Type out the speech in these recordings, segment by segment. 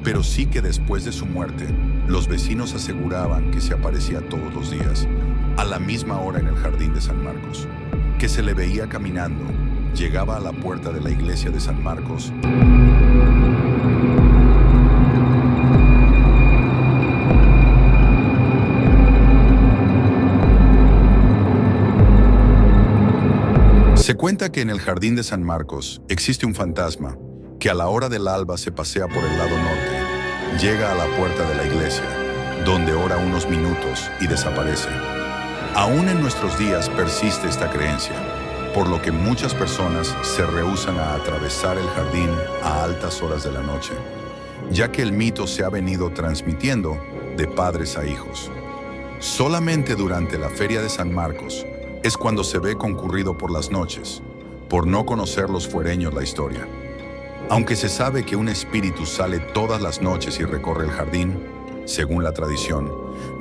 pero sí que después de su muerte, los vecinos aseguraban que se aparecía todos los días, a la misma hora en el jardín de San Marcos, que se le veía caminando, llegaba a la puerta de la iglesia de San Marcos. Se cuenta que en el jardín de San Marcos existe un fantasma que a la hora del alba se pasea por el lado norte, llega a la puerta de la iglesia, donde ora unos minutos y desaparece. Aún en nuestros días persiste esta creencia, por lo que muchas personas se rehúsan a atravesar el jardín a altas horas de la noche, ya que el mito se ha venido transmitiendo de padres a hijos. Solamente durante la feria de San Marcos es cuando se ve concurrido por las noches, por no conocer los fuereños la historia. Aunque se sabe que un espíritu sale todas las noches y recorre el jardín, según la tradición,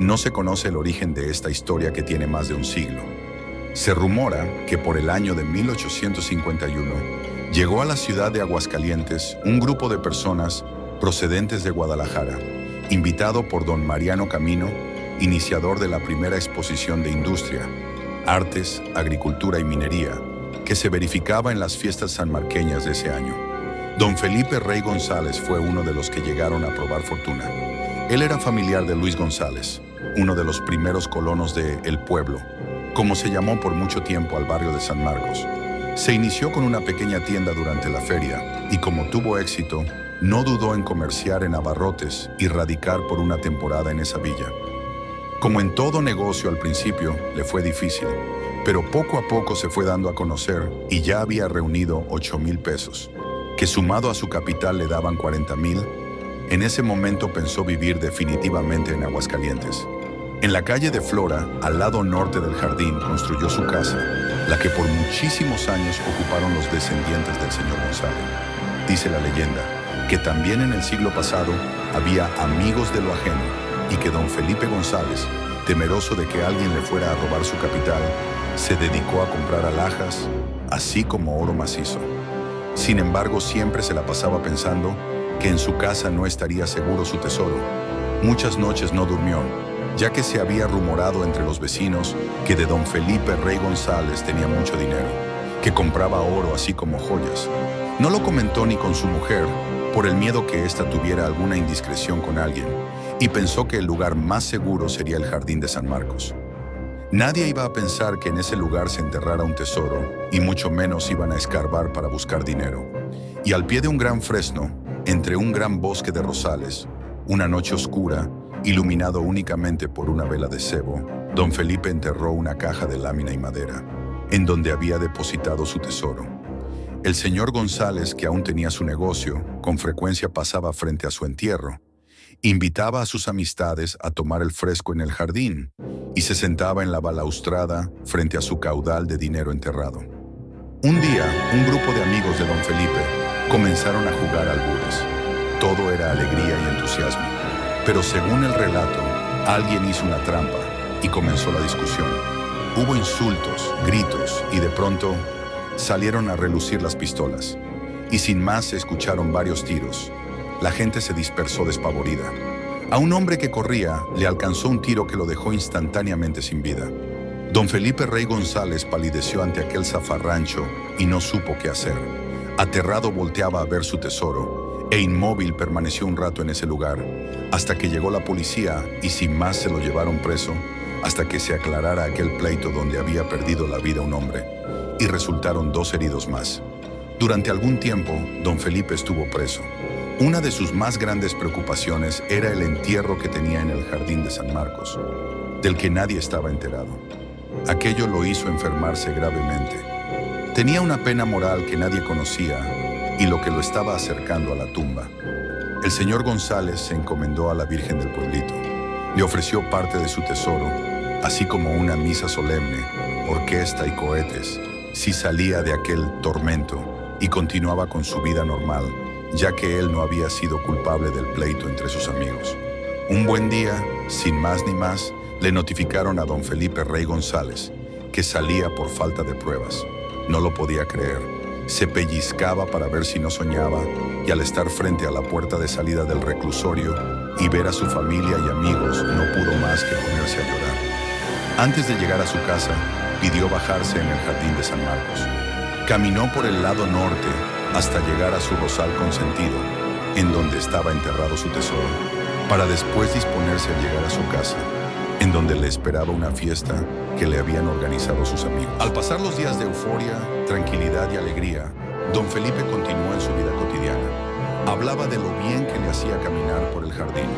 no se conoce el origen de esta historia que tiene más de un siglo. Se rumora que por el año de 1851 llegó a la ciudad de Aguascalientes un grupo de personas procedentes de Guadalajara, invitado por don Mariano Camino, iniciador de la primera exposición de industria, artes, agricultura y minería, que se verificaba en las fiestas sanmarqueñas de ese año. Don Felipe Rey González fue uno de los que llegaron a probar fortuna. Él era familiar de Luis González, uno de los primeros colonos de El Pueblo, como se llamó por mucho tiempo al barrio de San Marcos. Se inició con una pequeña tienda durante la feria y como tuvo éxito, no dudó en comerciar en abarrotes y radicar por una temporada en esa villa. Como en todo negocio al principio, le fue difícil, pero poco a poco se fue dando a conocer y ya había reunido 8,000 pesos, que sumado a su capital le daban 40,000. En ese momento pensó vivir definitivamente en Aguascalientes. En la calle de Flora, al lado norte del jardín, construyó su casa, la que por muchísimos años ocuparon los descendientes del señor González. Dice la leyenda que también en el siglo pasado había amigos de lo ajeno, y que don Felipe González, temeroso de que alguien le fuera a robar su capital, se dedicó a comprar alhajas, así como oro macizo. Sin embargo, siempre se la pasaba pensando que en su casa no estaría seguro su tesoro. Muchas noches no durmió, ya que se había rumorado entre los vecinos que de don Felipe Rey González tenía mucho dinero, que compraba oro así como joyas. No lo comentó ni con su mujer, por el miedo que ésta tuviera alguna indiscreción con alguien, y pensó que el lugar más seguro sería el jardín de San Marcos. Nadie iba a pensar que en ese lugar se enterrara un tesoro, y mucho menos iban a escarbar para buscar dinero. Y al pie de un gran fresno, entre un gran bosque de rosales, una noche oscura, iluminado únicamente por una vela de cebo, don Felipe enterró una caja de lámina y madera, en donde había depositado su tesoro. El señor González, que aún tenía su negocio, con frecuencia pasaba frente a su entierro, invitaba a sus amistades a tomar el fresco en el jardín y se sentaba en la balaustrada frente a su caudal de dinero enterrado. Un día, un grupo de amigos de don Felipe comenzaron a jugar albures. Todo era alegría y entusiasmo, pero según el relato, alguien hizo una trampa y comenzó la discusión. Hubo insultos, gritos y de pronto salieron a relucir las pistolas, y sin más se escucharon varios tiros. La gente se dispersó despavorida. A un hombre que corría le alcanzó un tiro que lo dejó instantáneamente sin vida. Don Felipe Rey González palideció ante aquel zafarrancho y no supo qué hacer. Aterrado volteaba a ver su tesoro e inmóvil permaneció un rato en ese lugar, hasta que llegó la policía y sin más se lo llevaron preso, hasta que se aclarara aquel pleito donde había perdido la vida un hombre, y resultaron 2 heridos más. Durante algún tiempo, don Felipe estuvo preso. Una de sus más grandes preocupaciones era el entierro que tenía en el jardín de San Marcos, del que nadie estaba enterado. Aquello lo hizo enfermarse gravemente. Tenía una pena moral que nadie conocía y lo que lo estaba acercando a la tumba. El señor González se encomendó a la Virgen del pueblito. Le ofreció parte de su tesoro, así como una misa solemne, orquesta y cohetes, si salía de aquel tormento y continuaba con su vida normal, ya que él no había sido culpable del pleito entre sus amigos. Un buen día, sin más ni más, le notificaron a don Felipe Rey González que salía por falta de pruebas. No lo podía creer. Se pellizcaba para ver si no soñaba y al estar frente a la puerta de salida del reclusorio y ver a su familia y amigos, no pudo más que ponerse a llorar. Antes de llegar a su casa, pidió bajarse en el jardín de San Marcos. Caminó por el lado norte hasta llegar a su rosal consentido, en donde estaba enterrado su tesoro, para después disponerse a llegar a su casa, en donde le esperaba una fiesta que le habían organizado sus amigos. Al pasar los días de euforia, tranquilidad y alegría, don Felipe continuó en su vida cotidiana. Hablaba de lo bien que le hacía caminar por el jardín.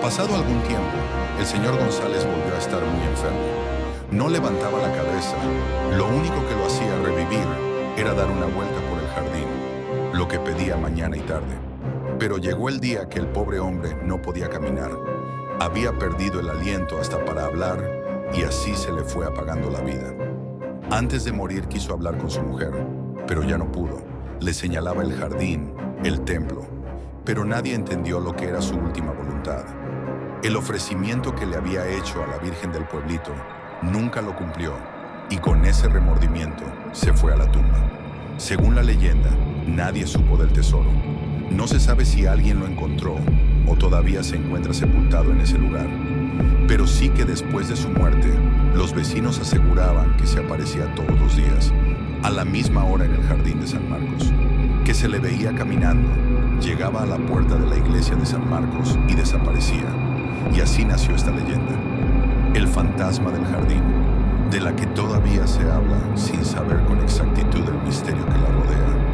Pasado algún tiempo, el señor González volvió a estar muy enfermo. No levantaba la cabeza. Lo único que lo hacía revivir era dar una vuelta por el jardín, lo que pedía mañana y tarde. Pero llegó el día que el pobre hombre no podía caminar. Había perdido el aliento hasta para hablar y así se le fue apagando la vida. Antes de morir quiso hablar con su mujer, pero ya no pudo. Le señalaba el jardín, el templo, pero nadie entendió lo que era su última voluntad. El ofrecimiento que le había hecho a la Virgen del pueblito nunca lo cumplió y con ese remordimiento se fue a la tumba. Según la leyenda, nadie supo del tesoro. No se sabe si alguien lo encontró o todavía se encuentra sepultado en ese lugar. Pero sí que después de su muerte, los vecinos aseguraban que se aparecía todos los días, a la misma hora en el jardín de San Marcos, que se le veía caminando, llegaba a la puerta de la iglesia de San Marcos y desaparecía. Y así nació esta leyenda, el fantasma del jardín, de la que todavía se habla sin saber con exactitud el misterio que la rodea.